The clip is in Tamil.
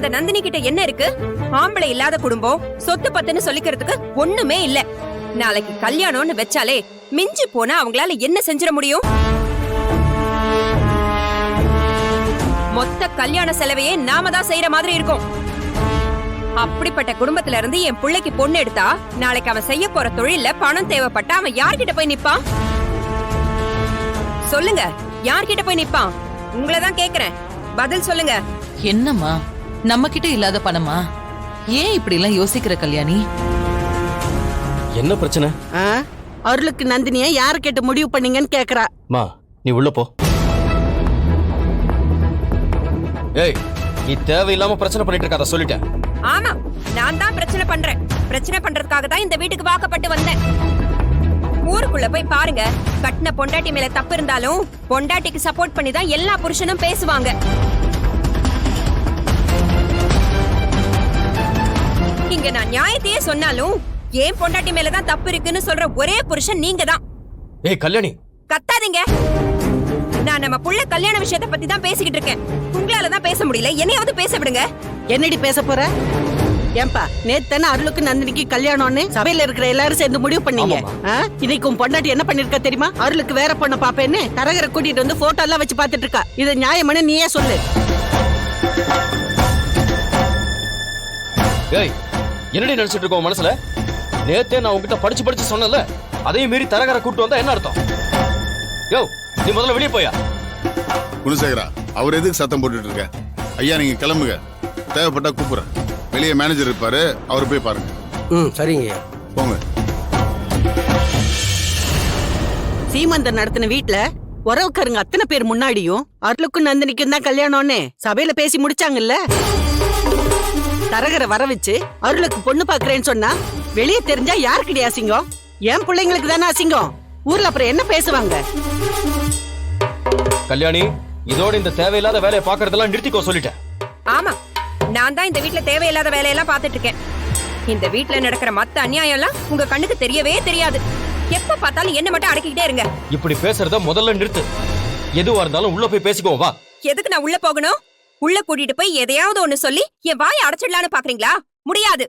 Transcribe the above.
அந்த நந்தினி கிட்ட என்ன இருக்கு? ஆம்பளை இல்லாத குடும்பம், சொத்து பத்துன்னு சொல்லிக்கிறதுக்கு ஒண்ணுமே இல்ல. நாளைக்கு கல்யாணம்னு வச்சாலே மிஞ்சி போனா அவங்களால என்ன செஞ்சிட முடியும்? மொத்த கல்யாண செலவையே நாம தான் செய்யற மாதிரி இருக்கும். அப்படிப்பட்ட குடும்பத்துல இருந்து என் பிள்ளைக்கு பொண்ணு எடுத்தா நாளைக்கு அவன் செய்ய போற தொழில பணம் தேவைப்பட்டா அவன் யார்கிட்ட போய் நிப்பான்? சொல்லுங்க, யார்கிட்ட போய் நிப்பான்? உங்களதான் கேக்குறேன், பதில் சொல்லுங்க. என்னம்மா, நம்ம கிட்ட இல்லாத பணமா? ஏன் இப்படி எல்லாம் யோசிக்கிற கல்யாணி? என்ன பிரச்சனை? அருளுக்கு நந்தினிய யார கேட்டு முடிவு பண்ணீங்கன்னு கேக்குறா. மா, நீ உள்ள போ. ஏய், நீ தேவையில்லாம பிரச்சனை பண்ணிட்டு இருக்காத, சொல்லிட்டேன். ஆமா, நான் தான் பிரச்சனை பண்றேன். பிரச்சனை பண்றதுக்காக தான் இந்த வீட்டுக்கு வாக்கப்பட்டு வந்தேன். ஊருக்குள்ள போய் பாருங்க, கட்டின பொண்டாட்டி மேல தப்பு இருந்தாலும் பொண்டாட்டிக்கு சப்போர்ட் பண்ணி தான் எல்லா புருஷனும் பேசுவாங்க. இங்க நான் நியாயத்தையே சொன்னாலும் ஏன் பொண்டாட்டி மேலதான் தப்பு இருக்குன்னு சொல்ற ஒரே புருஷன் நீங்க தான். ஏய் கல்யாணி, கத்தாதீங்க. நான் நம்ம புள்ள கல்யாண விஷயத்தை பத்தி தான் பேசிக்கிட்டு இருக்கேன். உங்களால தான் பேச முடியல, என்னையாவது பேச விடுங்க. என்னடி பேச போற? ஏன்பா, நேத்தான அருளுக்கு நந்தினிக்கு கல்யாணம்னு சபையில இருக்கிற எல்லாரும் சேர்ந்து முடிவு பண்ணீங்க. இன்னைக்கு உன் பொண்டாட்டி என்ன பண்ணிருக்கா தெரியுமா? அருளுக்கு வேற பொண்ண பாப்பேன்னு தரகரை கூட்டிட்டு வந்து போட்டோ எல்லாம் வச்சு பாத்துட்டு இருக்கா. இது நியாயமான நீயே சொல்லு. ஏய், என்னடி நினைச்சிட்டு இருக்கோம் மனசுல? நேத்தே நான் உங்ககிட்ட படிச்சு சொன்னல, அதையும் மீறி தரகரை கூட்டு வந்தா என்ன அர்த்தம்? யோ, நீ முதல்ல வெளியே போயா. குணசேகரா, அவர் எதுக்கு சத்தம் போட்டுட்டு இருக்க? ஐயா நீங்க கிளம்புங்க, தேவைப்பட்டா கூப்பிடுறேன். வெளியே மேனேஜர் இருப்பாரு, அவரு போய் பாருங்க. சரிங்க, போங்க. சீமந்தம் நடத்தின வீட்டுல உறவுக்காரங்க அத்தனை பேர் முன்னாடியும் அருளுக்கும் நந்தினிக்கும் தான் கல்யாணம்னு சபையில பேசி முடிச்சாங்கல்ல. தரகரை வர வச்சு அருளுக்கு பொண்ணு பாக்குறேன்னு சொன்னா வெளியே தெரிஞ்சா யாருக்கிட்டே அசிங்கம்? என் பிள்ளைங்களுக்கு தானே அசிங்கம். ஊர்ல அப்புறம் என்ன பேசுவாங்க? கல்யாணி, இதோட இந்த தேவையில்லாத வேலையை பாக்குறதெல்லாம் நிறுத்திக்கோ சொல்லிட்டேன். ஆமா, நான் தான் இந்த வீட்டுல தேவையில்லாத வேலையெல்லாம் பாத்துட்டு இருக்கேன். இந்த வீட்டுல நடக்கிற மத்த அநியாயம் எல்லாம் உங்க கண்ணுக்கு தெரியவே தெரியாது. எப்ப பார்த்தாலும் என்ன மட்டும் அடக்கிக்கிட்டே இருங்க. இப்படி பேசுறத முதல்ல நிறுத்து. எதுவா இருந்தாலும் உள்ள போய் பேசிக்கோ. வா. எதுக்கு நான் உள்ள போகணும்? உள்ள கூட்டிட்டு போய் எதையாவது ஒண்ணு சொல்லி என் வாயை அடைச்சிடலான்னு பாக்குறீங்களா? முடியாது.